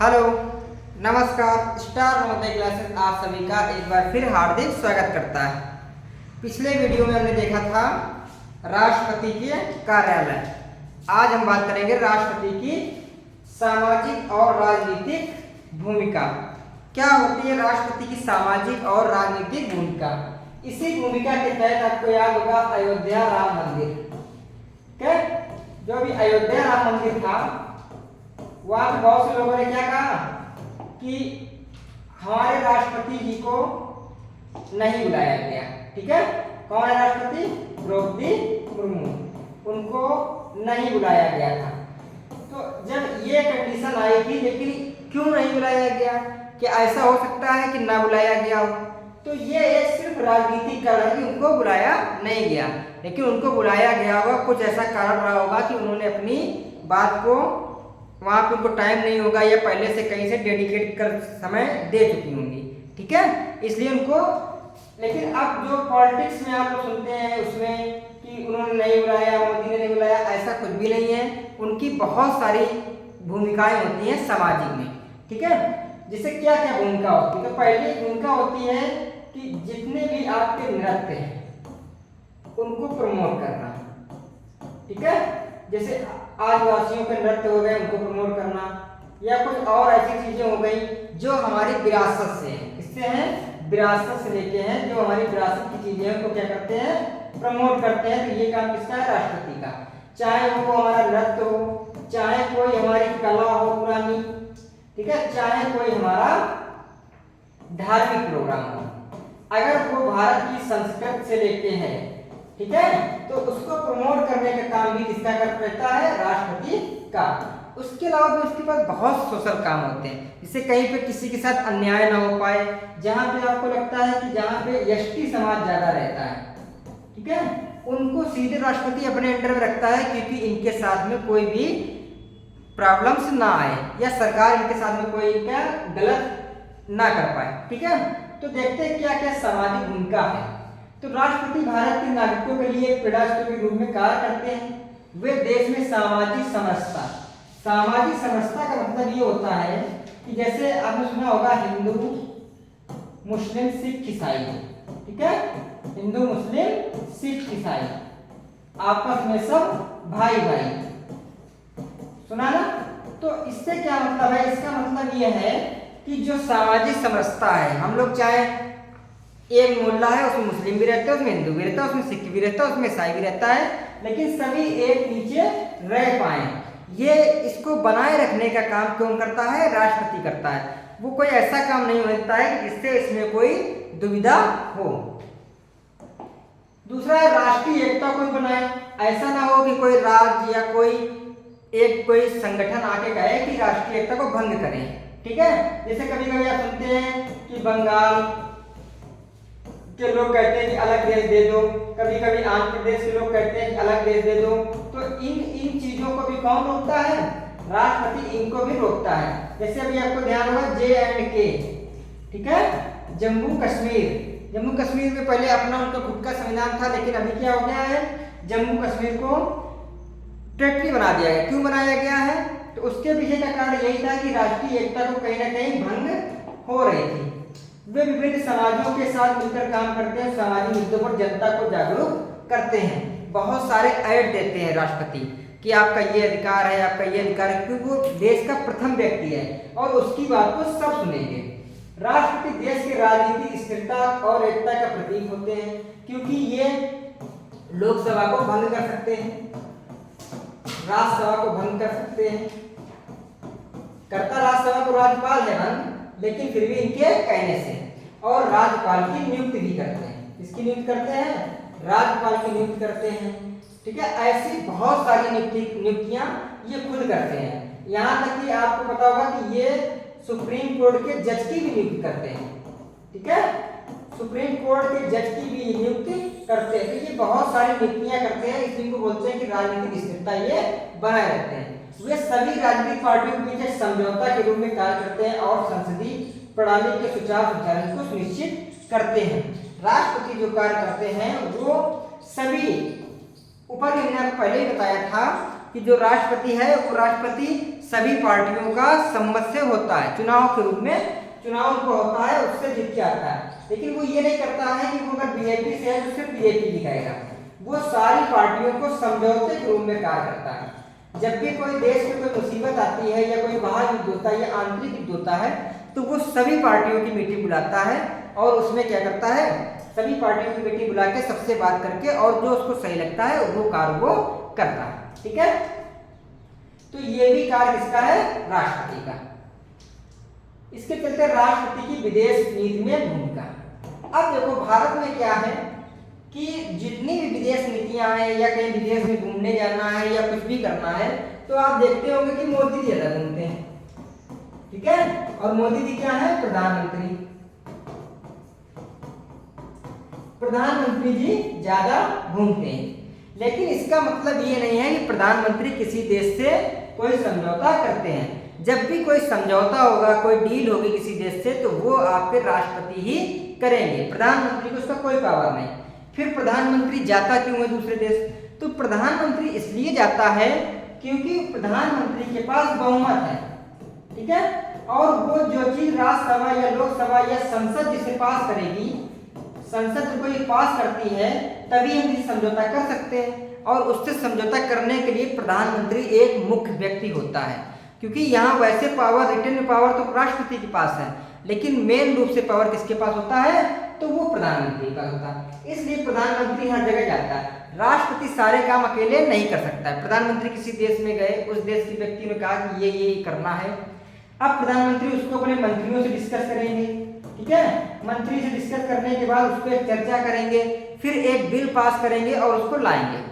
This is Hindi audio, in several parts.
हेलो, नमस्कार। स्टार नवोदय क्लासेस आप सभी का एक बार फिर हार्दिक स्वागत करता है। पिछले वीडियो में हमने देखा था राष्ट्रपति के कार्यालय। आज हम बात करेंगे राष्ट्रपति की सामाजिक और राजनीतिक भूमिका। क्या होती है राष्ट्रपति की सामाजिक और राजनीतिक भूमिका? इसी भूमिका के तहत आपको याद होगा अयोध्या राम मंदिर। क्या जो भी अयोध्या राम मंदिर था, वहां पे बहुत से लोगों ने क्या कहा कि हमारे राष्ट्रपति जी को नहीं बुलाया गया। ठीक है, कौन है राष्ट्रपति? द्रौपदी मुर्मू, उनको नहीं बुलाया गया था। तो जब ये कंडीशन आई थी, लेकिन क्यों नहीं बुलाया गया? कि ऐसा हो सकता है कि ना बुलाया गया हो? तो ये एक सिर्फ राजनीतिक कारण है कि उनको बुलाया नहीं गया, लेकिन उनको बुलाया गया होगा, कुछ ऐसा कारण रहा होगा कि उन्होंने अपनी बात को वहाँ पे उनको टाइम नहीं होगा या पहले से कहीं से डेडिकेट कर समय दे चुकी होंगी। ठीक है, इसलिए उनको। लेकिन अब जो पॉलिटिक्स में आप लोग सुनते हैं उसमें कि उन्होंने नहीं बुलाया, मोदी ने नहीं बुलाया, ऐसा कुछ भी नहीं है। उनकी बहुत सारी भूमिकाएं होती हैं सामाजिक में। ठीक है, जिससे क्या क्या भूमिका होती है? तो पहली भूमिका होती है कि जितने भी आपके नृत्य हैं उनको प्रमोट करना। ठीक है, जैसे आदिवासियों के नृत्य हो गए, उनको प्रमोट करना, या कुछ और ऐसी चीजें हो गई जो हमारी विरासत से हैं। किससे हैं? विरासत से लेके हैं। जो हमारी विरासत की चीजें हैं उनको क्या करते हैं? प्रमोट करते हैं। तो ये काम किसका है? राष्ट्रपति का। चाहे वो हमारा नृत्य हो, चाहे कोई हमारी कला हो पुरानी, ठीक है, चाहे कोई हमारा धार्मिक प्रोग्राम हो, अगर वो भारत की संस्कृति से लेके हैं, ठीक है, तो उसको प्रमोट करने का काम भी किसका करता है? राष्ट्रपति का। उसके अलावा भी उसके पास बहुत सोशल काम होते हैं, जिससे कहीं पे किसी के साथ अन्याय ना हो पाए। जहां पे आपको लगता है कि जहां पे यष्टि समाज ज्यादा रहता है, ठीक है, उनको सीधे राष्ट्रपति अपने अंडर में रखता है, क्योंकि इनके साथ में कोई भी प्रॉब्लम्स ना आए या सरकार इनके साथ में कोई क्या गलत ना कर पाए। ठीक है, तो देखते हैं क्या क्या सामाजिक भूमिका है। तो राष्ट्रपति भारत के नागरिकों के लिए एक प्रेरणास्त्रोत के रूप में कार्य करते हैं। वे देश में सामाजिक समरसता, सामाजिक समरसता का मतलब ये होता है कि जैसे आपने सुना होगा हिंदू मुस्लिम सिख ईसाई, ठीक है, हिंदू मुस्लिम सिख ईसाई आपस में सब भाई भाई, सुना ना? तो इससे क्या मतलब है? इसका मतलब ये है कि जो सामाजिक समरसता है, हम लोग चाहे एक मोहल्ला है, उसमें मुस्लिम भी रहता है, उसमें हिंदू भी रहता है, उसमें सिख भी रहता है, उसमें ईसाई भी रहता है, लेकिन सभी एक नीचे रह पाए, ये इसको बनाए रखने का काम कौन करता है? राष्ट्रपति करता है। वो कोई ऐसा काम नहीं होता है कि जिससे इसमें कोई दुविधा हो। दूसरा है राष्ट्रीय एकता को बनाए। ऐसा ना हो कि कोई राज्य या कोई संगठन आके कहे कि राष्ट्रीय एकता को भंग करें। ठीक है, जैसे कभी कभी आप सुनते हैं कि बंगाल के लोग कहते हैं कि अलग देश दे दो, कभी कभी आंध्र प्रदेश के लोग कहते हैं कि अलग देश दे दो। तो इन चीजों को भी कौन रोकता है? राष्ट्रपति इनको भी रोकता है। जैसे अभी आपको ध्यान होगा J&K, ठीक है, जम्मू कश्मीर में पहले अपना उनका खुद का संविधान था, लेकिन अभी क्या हो गया है? जम्मू कश्मीर को टेरिटरी बना दिया गया। क्यों बनाया गया है? तो उसके पीछे का कारण यही था कि राष्ट्रीय एकता को कहीं ना कहीं भंग हो रही थी। वे विभिन्न समाजों के साथ मिलकर काम करते हैं, सामाजिक मुद्दों पर जनता को जागरूक करते हैं। बहुत सारे ऐड देते हैं राष्ट्रपति कि आपका ये अधिकार है, आपका ये अधिकार है, क्योंकि वो देश का प्रथम व्यक्ति है और उसकी बात को सब सुनेंगे। राष्ट्रपति देश की राजनीतिक स्थिरता और एकता का प्रतीक होते हैं, क्योंकि ये लोकसभा को भंग कर सकते हैं, राज्यसभा को भंग कर सकते हैं। करता राज्यसभा को राज्यपाल है भंग, लेकिन फिर भी इनके कहने से। और राज्यपाल की नियुक्ति भी करते हैं। किसकी नियुक्ति करते हैं? राज्यपाल की नियुक्ति करते हैं। ठीक है, ऐसी बहुत सारी नियुक्तियां ये खुद करते हैं। यहाँ तक कि आपको पता होगा कि ये सुप्रीम कोर्ट के जज की भी नियुक्ति करते हैं। ठीक है, सुप्रीम कोर्ट के जज की भी नियुक्ति करते हैं। तो ये बहुत सारी नियुक्तियां करते हैं, इसलिए बोलते हैं कि राजनीतिक स्थिरता ये बनाए रखते हैं। वे सभी राजनीतिक पार्टियों के बीच समझौता के रूप में कार्य करते हैं और संसदीय प्रणाली के सुचारू संचालन को सुनिश्चित करते हैं। राष्ट्रपति जो कार्य करते हैं वो सभी, ऊपर मैंने आपको पहले ही बताया था कि जो राष्ट्रपति है वो राष्ट्रपति सभी पार्टियों का सम्मत से होता है, चुनाव के रूप में चुनाव को होता है, उससे जीत के आता है। लेकिन वो ये नहीं करता है कि वो अगर बीजेपी से है तो सिर्फ बीजेपी दिखाएगा, वो सारी पार्टियों को समझौते के रूप में कार्य करता है। जब भी कोई देश में कोई मुसीबत आती है या कोई बाहर युद्ध होता है या आंतरिक युद्ध होता है तो वो सभी पार्टियों की मीटिंग बुलाता है और उसमें क्या करता है, सभी पार्टियों की मीटिंग बुला के सबसे बात करके और जो उसको सही लगता है वो कार्य वो करता है। ठीक है, तो ये भी कार्य किसका है, राष्ट्रपति का। इसके चलते राष्ट्रपति की विदेश नीति में भूमिका। अब देखो भारत में क्या है कि जितनी भी विदेश नीतियां हैं या कहीं विदेश में घूमने जाना है या कुछ भी करना है तो आप देखते होंगे कि मोदी जी ज्यादा घूमते हैं। ठीक है, और मोदी जी क्या है, प्रधानमंत्री। प्रधानमंत्री जी ज्यादा घूमते हैं, लेकिन इसका मतलब ये नहीं है कि प्रधानमंत्री किसी देश से कोई समझौता करते हैं। जब भी कोई समझौता होगा, कोई डील होगी किसी देश से तो वो आपके राष्ट्रपति ही करेंगे, प्रधानमंत्री को उसका कोई पावर नहीं। फिर प्रधानमंत्री जाता क्यों है दूसरे देश, तो प्रधानमंत्री इसलिए जाता है क्योंकि प्रधानमंत्री के पास बहुमत है। ठीक है, और वो जो चीज राज्यसभा या लोकसभा या संसद जिसे पास करेगी, संसद को ये पास करती है तभी हम इसे समझौता कर सकते हैं। और उससे समझौता करने के लिए प्रधानमंत्री एक मुख्य व्यक्ति होता है, क्योंकि यहाँ वैसे पावर, रिटर्न पावर तो राष्ट्रपति के पास है, लेकिन मेन रूप से पावर किसके पास होता है, तो वो प्रधानमंत्री के पास होता है। इसलिए प्रधानमंत्री हर जगह जाता है, राष्ट्रपति सारे काम अकेले नहीं कर सकता है। प्रधानमंत्री किसी देश में गए, उस देश के व्यक्ति ने कहा कि ये करना है, अब प्रधानमंत्री उसको अपने मंत्रियों से डिस्कस करेंगे। ठीक है, मंत्री से डिस्कस करने के बाद उस पर चर्चा करेंगे, फिर एक बिल पास करेंगे और उसको लाएंगे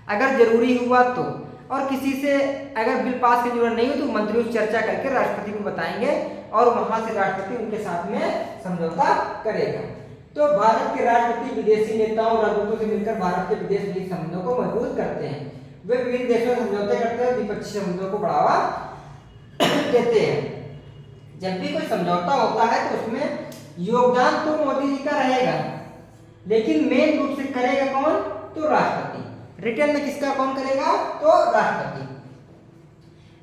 अगर जरूरी हुआ तो। और किसी से अगर बिल पास की जरूरत नहीं हो तो मंत्रियों से चर्चा करके राष्ट्रपति को बताएंगे और वहां से राष्ट्रपति उनके साथ में समझौता करेगा। तो भारत के राष्ट्रपति विदेशी नेताओं और राजदूतों से मिलकर भारत के विदेश नीति संबंधों को मजबूत करते हैं। वे विभिन्न देशों से समझौते करते हैं और द्विपक्षीय संबंधों को बढ़ावा देते हैं। जब भी कोई समझौता होता है तो उसमें योगदान तो मोदी जी का रहेगा, लेकिन मेन रूप से करेगा कौन, तो राष्ट्रपति। रिटर्न में किसका कौन करेगा, तो राष्ट्रपति।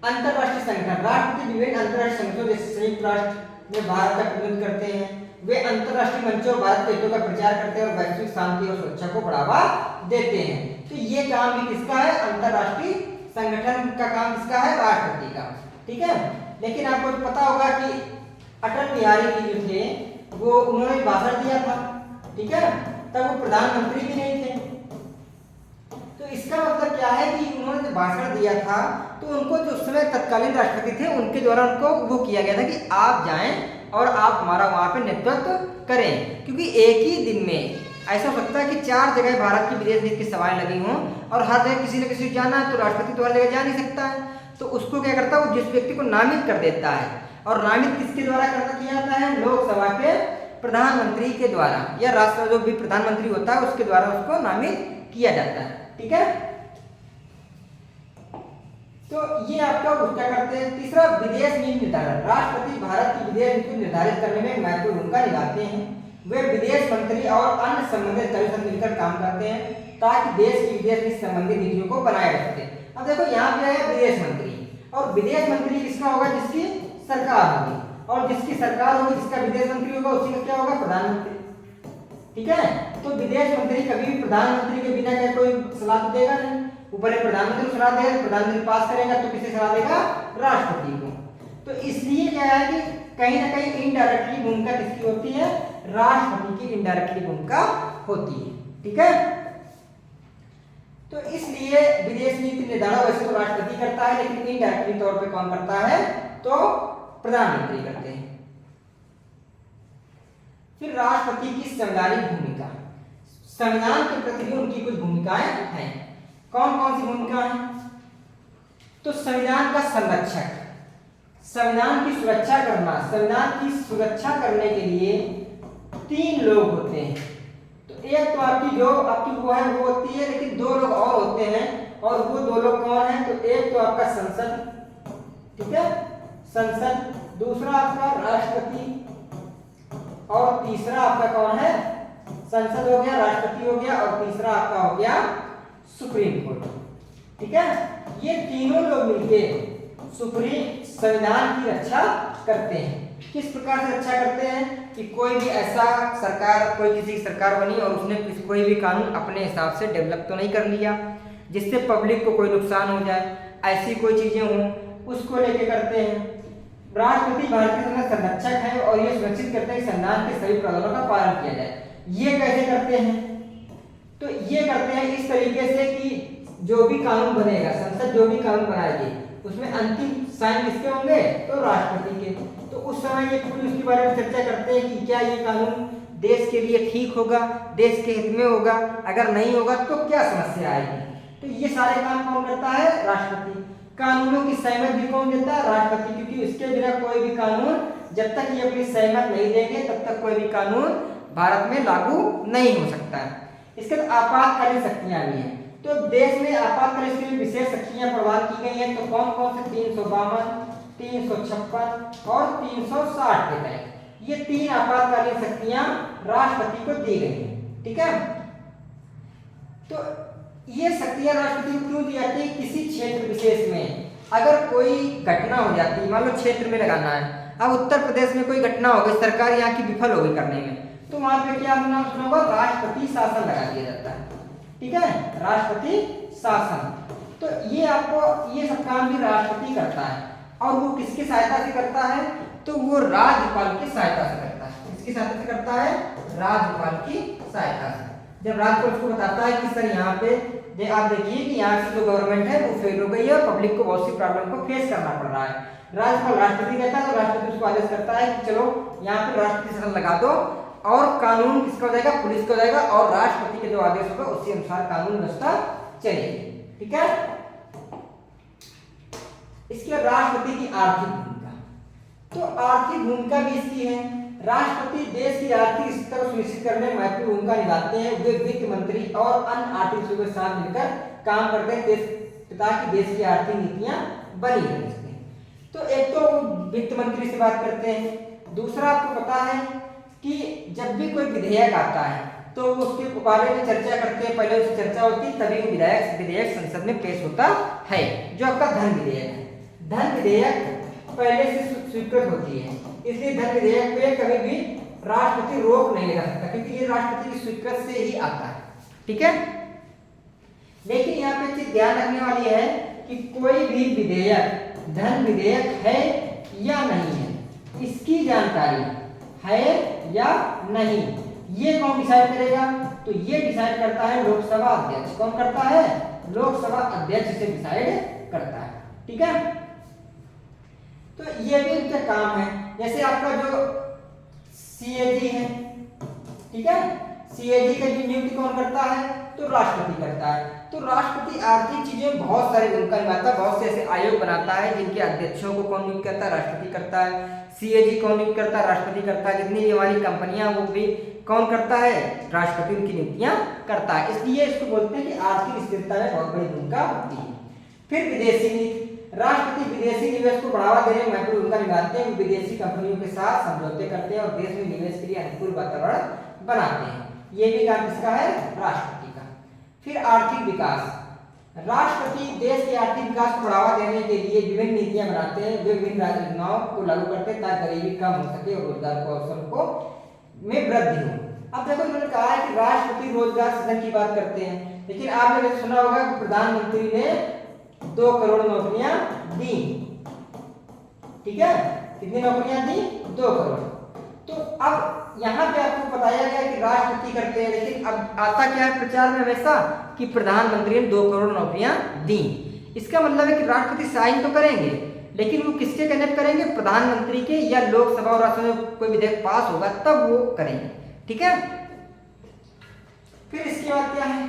अंतरराष्ट्रीय संगठन, राष्ट्रपति विभिन्न अंतरराष्ट्रीय संगठनों जैसे संयुक्त राष्ट्र में भारत का प्रतिनिधित्व करते हैं। वे अंतरराष्ट्रीय मंचों भारत के हितों का प्रचार करते हैं और वैश्विक शांति और सुरक्षा को बढ़ावा देते हैं। तो ये काम भी किसका है, अंतरराष्ट्रीय संगठन का काम किसका है, राष्ट्रपति का। ठीक है, लेकिन आपको पता होगा कि अटल बिहारी जी जो थे वो उन्होंने भाषण दिया था। ठीक है, तब वो प्रधानमंत्री भी नहीं थे। तो इसका मतलब क्या है कि उन्होंने भाषण दिया था तो उनको जो उस समय तत्कालीन राष्ट्रपति थे उनके द्वारा उनको वो किया गया था कि आप जाएं और आप हमारा वहां पे नेतृत्व करें, क्योंकि एक ही दिन में ऐसा हो सकता है कि 4 जगह भारत की विदेश नीति की सभाएं लगी हों और हर जगह किसी न किसी जाना है, तो राष्ट्रपति तो हर जगह जा नहीं सकता है। तो उसको क्या करता है, वो जिस व्यक्ति को नामित कर देता है, और नामित किसके द्वारा किया जाता है, लोकसभा के प्रधानमंत्री के द्वारा या राष्ट्र जो भी प्रधानमंत्री होता है उसके द्वारा उसको नामित किया जाता है। ठीक है, तो ये आपका क्या करते हैं। तीसरा, विदेश नीति निर्धारण। राष्ट्रपति भारत की विदेश नीति निर्धारित करने में महत्वपूर्ण भूमिका निभाते हैं। वे विदेश मंत्री और अन्य संबंधित अधिकारियों से मिलकर काम करते हैं ताकि देश की विदेश नीति संबंधी नीतियों को बनाया जा सके। अब देखो यहाँ पे है विदेश मंत्री, और विदेश मंत्री किसका होगा, जिसकी सरकार होगी, और जिसकी सरकार होगी जिसका विदेश मंत्री होगा उसी का क्या होगा, प्रधानमंत्री। ठीक है, तो विदेश मंत्री कभी भी प्रधानमंत्री के बिना क्या कोई सलाह देगा नहीं, ऊपर प्रधानमंत्री को सलाह देगा, प्रधानमंत्री पास करेगा तो किसे सलाह देगा, राष्ट्रपति को। तो इसलिए क्या है कि कहीं ना कहीं इनडायरेक्टली भूमिका किसकी होती है, राष्ट्रपति की इनडायरेक्टली भूमिका होती है। ठीक है, तो इसलिए विदेश नीति निर्धारण वैसे तो राष्ट्रपति करता है, लेकिन इनडायरेक्टली तौर पे कौन करता है, तो प्रधानमंत्री करते हैं। फिर राष्ट्रपति की संवैधानिक भूमिका। संविधान के प्रति भी उनकी कुछ भूमिकाएं हैं। कौन कौन सी भूमिका है, तो संविधान का संरक्षक, संविधान की सुरक्षा करना। संविधान की सुरक्षा करने के लिए 3 लोग होते हैं। तो एक तो आपकी जो आपकी वो है वो होती है, लेकिन 2 लोग और होते हैं, और वो 2 लोग कौन है, तो एक तो आपका संसद, ठीक है, संसद, दूसरा आपका राष्ट्रपति, और तीसरा आपका कौन है, संसद हो गया, राष्ट्रपति हो गया, और तीसरा आपका हो गया सुप्रीम कोर्ट। ठीक है, ये तीनों लोग मिलके सुप्रीम संविधान की रक्षा करते हैं। किस प्रकार से रक्षा करते हैं कि कोई भी ऐसा सरकार, कोई किसी की सरकार बनी और उसने कोई भी कानून अपने हिसाब से डेवलप तो नहीं कर लिया जिससे पब्लिक को कोई नुकसान हो जाए, ऐसी कोई चीजें हों, उसको लेके करते हैं। राष्ट्रपति भारत के संरक्षक है और ये सुनिश्चित करते हैं कि संविधान के सभी प्रावधानों का पालन किया जाए। ये कैसे करते हैं? तो ये करते हैं इस तरीके से कि जो भी कानून बनेगा, संसद जो भी कानून बनाएगी, उसमें अंतिम साइन किसके होंगे? तो राष्ट्रपति के। तो उस समय ये पूरी उसके बारे में चर्चा करते हैं कि क्या ये कानून देश के लिए ठीक होगा, देश के हित में होगा, अगर नहीं होगा तो क्या समस्या आएगी। तो ये सारे काम कौन करता है? राष्ट्रपति। कानूनों की सहमति भी कौन देता है? राष्ट्रपति, क्योंकि उसके बिना कोई भी कानून, जब तक ये अपनी सहमत नहीं देंगे तब तक कोई भी कानून भारत में लागू नहीं हो सकता है। इसके बाद आपातकालीन शक्तियां भी हैं। तो देश में आपातकालीन के लिए विशेष शक्तियां प्रदान की गई हैं। तो कौन कौन से? 352, 356 और 360 के तहत ये 3 आपातकालीन शक्तियां राष्ट्रपति को दी गई हैं। ठीक है, तो ये शक्तियां राष्ट्रपति को क्यों दी जाती है? किसी क्षेत्र विशेष में अगर कोई घटना हो जाती है, मान लो क्षेत्र में लगाना है, अब उत्तर प्रदेश में कोई घटना हो गई, सरकार यहाँ की विफल हो गई करने में, तो वहां पे क्या नाम सुना होगा? राष्ट्रपति शासन लगा दिया जाता है। ठीक है, राष्ट्रपति शासन। तो ये आपको ये सब काम भी राष्ट्रपति करता है और वो किसकी सहायता से करता है? तो वो राज्यपाल की सहायता से करता है। किसकी सहायता से करता है? राज्यपाल की सहायता से। जब राज्यपाल उसको बताता है कि सर यहाँ पे आप देखिए कि यहाँ की जो गवर्नमेंट है वो फेल हो गई है, पब्लिक को बहुत सी प्रॉब्लम को फेस करना पड़ रहा है, राज्यपाल राष्ट्रपति कहता है तो राष्ट्रपति उसको आदेश करता है कि चलो यहाँ पे राष्ट्रपति शासन लगा दो और कानून किसका हो जाएगा? पुलिस का हो जाएगा और राष्ट्रपति के जो आदेश होगा उसी अनुसार कानून व्यवस्था चलेगी। ठीक है, इसके बाद राष्ट्रपति की आर्थिक भूमिका। तो आर्थिक भूमिका भी इसकी है। राष्ट्रपति देश की आर्थिक स्थिति को सुनिश्चित करने में महत्वपूर्ण भूमिका निभाते हैं। वे वित्त मंत्री और अन्य आर्थिक सचिवों के साथ मिलकर काम करते हैं ताकि देश की आर्थिक नीतियां बनी रह सकें। तो एक तो वित्त मंत्री से बात करते हैं, दूसरा आपको पता है कि जब भी कोई विधेयक आता है तो उसके बारे में चर्चा करते हैं, पहले उसकी चर्चा होती है तभी वो विधेयक संसद में पेश होता है, जो आपका धन विधेयक है। धन विधेयक पहले से स्वीकृत होती है, इसलिए धन विधेयक पे कभी भी राष्ट्रपति रोक नहीं लगा सकता क्योंकि ये राष्ट्रपति की स्वीकृत से ही आता है। ठीक है, लेकिन यहाँ पे चीज ध्यान रखने वाली है कि कोई भी विधेयक धन विधेयक है या नहीं है, इसकी जानकारी है या नहीं, ये कौन डिसाइड करेगा? तो ये डिसाइड करता है लोकसभा अध्यक्ष। कौन करता है? लोकसभा अध्यक्ष से डिसाइड करता है। ठीक है, तो ये भी इनका काम है। जैसे आपका जो सीएजी है, ठीक है, सीएजी का नियुक्ति कौन करता है? तो राष्ट्रपति करता है। तो राष्ट्रपति आर्थिक चीजें बहुत सारी भूमिका निभाता है, बहुत से ऐसे आयोग बनाता है जिनके अध्यक्षों को कौन नियुक्त करता है? राष्ट्रपति करता है। सीएजी कौन नियुक्त करता है? राष्ट्रपति करता है। जितनी भी हमारी कंपनियां वो भी कौन करता है? राष्ट्रपति उनकी नियुक्तियां करता है। इसलिए इसको बोलते हैं कि आर्थिक स्थिरता में बहुत बड़ी भूमिका होती है। फिर विदेशी नीति। राष्ट्रपति विदेशी निवेश को बढ़ावा देने में महत्वपूर्ण भूमिका निभाते हैं। विदेशी कंपनियों के साथ समझौते करते हैं और देश में निवेश के लिए अनुकूल वातावरण बनाते हैं। ये भी काम किसका है? राष्ट्रपति का। फिर आर्थिक विकास। राष्ट्रपति देश के आर्थिक विकास को बढ़ावा देने के लिए विभिन्न नीतियां बनाते हैं, विभिन्न योजनाओं को लागू करते हैं ताकि गरीबी कम हो सके और रोजगार को अवसर को में वृद्धि हो। अब देखो इन्होंने कहा है कि राष्ट्रपति रोजगार सृजन की बात करते हैं, लेकिन आपने सुना होगा कि प्रधानमंत्री ने 2 करोड़ नौकरियां दी। ठीक है, कितनी नौकरियां दी? 2 करोड़। तो अब यहाँ पे आपको बताया गया कि राष्ट्रपति करते हैं, लेकिन अब आता क्या है प्रचार में हमेशा कि प्रधानमंत्री ने 2 करोड़ नौकरियां दी। इसका मतलब है कि राष्ट्रपति साइन तो करेंगे, लेकिन वो किसके कहने पर करेंगे? प्रधानमंत्री के, या लोकसभा और राज्यसभा में कोई विधेयक पास होगा तब वो करेंगे। ठीक है, फिर इसके बाद क्या है?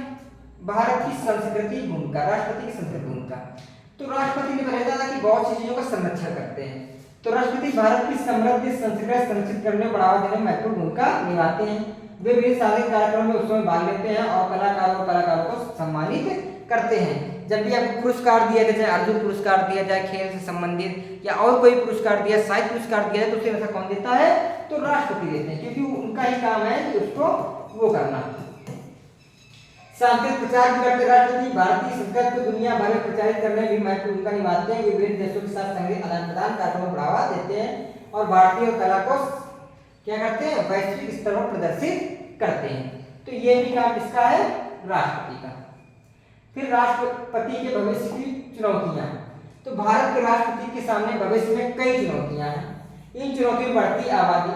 भारत की सांस्कृतिक भूमिका, राष्ट्रपति की सांस्कृतिक भूमिका। तो राष्ट्रपति ने बताया था कि बहुत सी चीजों का संरक्षण करते हैं। तो राष्ट्रपति भारत की समृद्ध संस्कृति संरक्षित करने, बढ़ावा देने में महत्वपूर्ण भूमिका निभाते हैं। वे विभिन्न सामाजिक कार्यक्रमों में उसमें भाग लेते हैं और कलाकारों को सम्मानित करते हैं। जब भी आपको पुरस्कार दिया जाए, चाहे अर्जुन पुरस्कार दिया जाए खेल से संबंधित, या और कोई पुरस्कार दिया, साहित्य पुरस्कार दिया जाए, तो उसे ऐसा कौन देता है? तो राष्ट्रपति देते हैं, क्योंकि उनका ही काम है कि उसको वो करना। सांस्कृतिक प्रचार भी करते राष्ट्रपति। भारतीय संस्कृति को दुनिया भर में प्रचारित करने में भी महत्वपूर्ण भूमिका निभाते हैं। विभिन्न देशों के साथ संगीत आदान प्रदान कार्यक्रमों को बढ़ावा देते हैं और भारतीय कला को क्या करते हैं, वैश्विक स्तर पर प्रदर्शित करते हैं। तो ये भी काम किसका है, राष्ट्रपति का। फिर राष्ट्रपति के भविष्य की चुनौतियां। तो भारत के राष्ट्रपति के सामने भविष्य में कई चुनौतियां हैं। इन चुनौतियों में बढ़ती आबादी।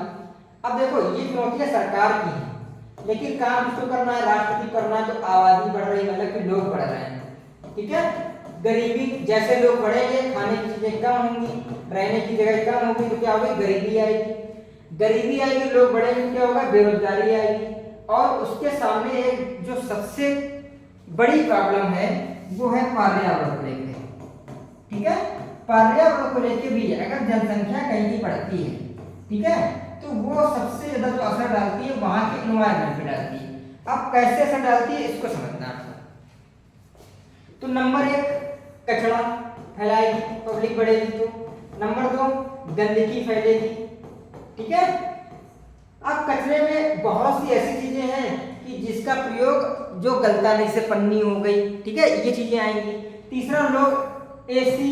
अब देखो ये चुनौतियां सरकार की हैं, लेकिन काम किसको करना है, राष्ट्रपति करना है। तो आबादी बढ़ रही, मतलब कि लोग बढ़ रहे हैं, ठीक है। गरीबी, जैसे लोग बढ़ेंगे खाने की चीजें कम होंगी, रहने की जगह कम होगी, तो क्या होगी, गरीबी आएगी। गरीबी आएगी, लोग बढ़ेंगे, क्या होगा, बेरोजगारी आएगी। और उसके सामने एक जो सबसे बड़ी प्रॉब्लम है वो है पर्यावरण को लेकर, ठीक है। पर्यावरण को लेकर भी अगर जनसंख्या कहीं की बढ़ती है, ठीक है, तो वो सबसे ज्यादा जो असर डालती है वहां के एनवायरनमेंट पे डालती है। अब कैसे असर डालती है इसको समझना आपको। तो नंबर 1 कचरा फैलाएगी, पब्लिक बढ़ेगी तो। नंबर 2 गंदगी फैलेगी, ठीक है। अब कचरे में बहुत सी ऐसी चीजें हैं कि जिसका प्रयोग जो गलता नहीं, से पन्नी हो गई, ठीक है, ये चीजें आएंगी। तीसरा, लोग एसी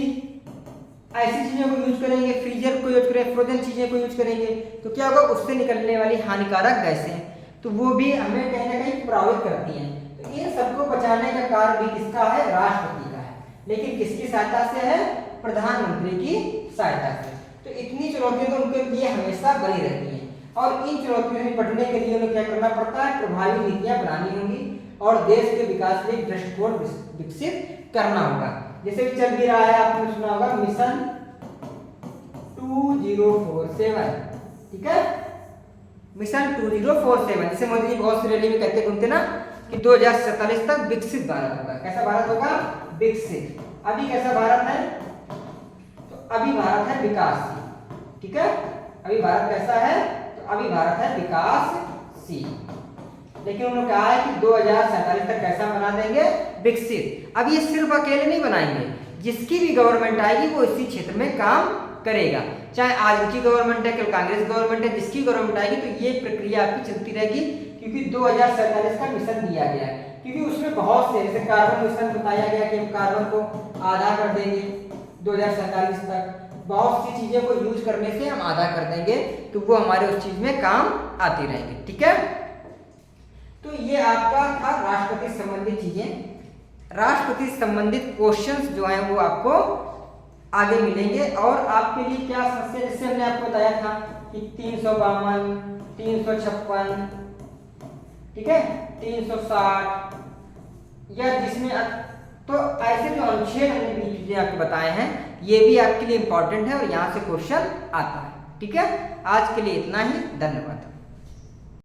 ऐसी चीजों को यूज करेंगे, फ्रीजर को यूज करेंगे, फ्रोजन चीजें को यूज करेंगे, तो क्या होगा, उससे निकलने वाली हानिकारक गैसें तो वो भी हमें कहीं ना कहीं प्रभावित करती हैं। तो इन सबको बचाने का कार्य भी किसका है, राष्ट्रपति का है। लेकिन किसकी सहायता से है, प्रधानमंत्री की सहायता से। तो इतनी चुनौतियां तो उनके लिए हमेशा बनी रहती हैं और इन चुनौतियों से निपटने के लिए उन्हें क्या करना पड़ता है, प्रभावी नीतियां बनानी होंगी और देश के विकास के लिए दृष्टिकोण विकसित करना होगा। जैसे कि चल भी रहा है, आपने सुना होगा मिशन 2047, ठीक है, मिशन 2047। जैसे मोदी जी बहुत सी रैली में कहते घूमते ना कि 2047 तक विकसित भारत होगा। कैसा भारत होगा, विकसित। अभी कैसा भारत है, तो अभी भारत है विकासशील, ठीक है। अभी भारत कैसा है, तो अभी भारत है विकासशील। लेकिन उन्होंने कहा है कि 2047 तक कैसा बना देंगे, विकसित। अब ये सिर्फ अकेले नहीं बनाएंगे, जिसकी भी गवर्नमेंट आएगी वो इसी क्षेत्र में काम करेगा। चाहे आज उनकी गवर्नमेंट है, कल कांग्रेस गवर्नमेंट है, जिसकी गवर्नमेंट आएगी तो ये प्रक्रिया आपकी चलती रहेगी। क्योंकि 2047 का मिशन दिया गया है, क्योंकि उसमें बहुत से, जैसे कार्बन मिशन बताया गया कि हम कार्बन को आधा कर देंगे 2047 तक। बहुत सी चीजें को यूज करने से हम आधा कर देंगे, तो वो हमारे उस चीज में काम आती रहेंगे, ठीक है। तो ये आपका था राष्ट्रपति संबंधित चीजें। राष्ट्रपति संबंधित क्वेश्चंस जो हैं वो आपको आगे मिलेंगे। और आपके लिए क्या समस्या, जैसे हमने आपको बताया था कि 352, 356, ठीक है, 360 या जिसमें, तो ऐसे जो अनुच्छेद हमने भी चीजें आपको बताए हैं ये भी आपके लिए इंपॉर्टेंट है और यहाँ से क्वेश्चन आता है, ठीक है। आज के लिए इतना ही, धन्यवाद।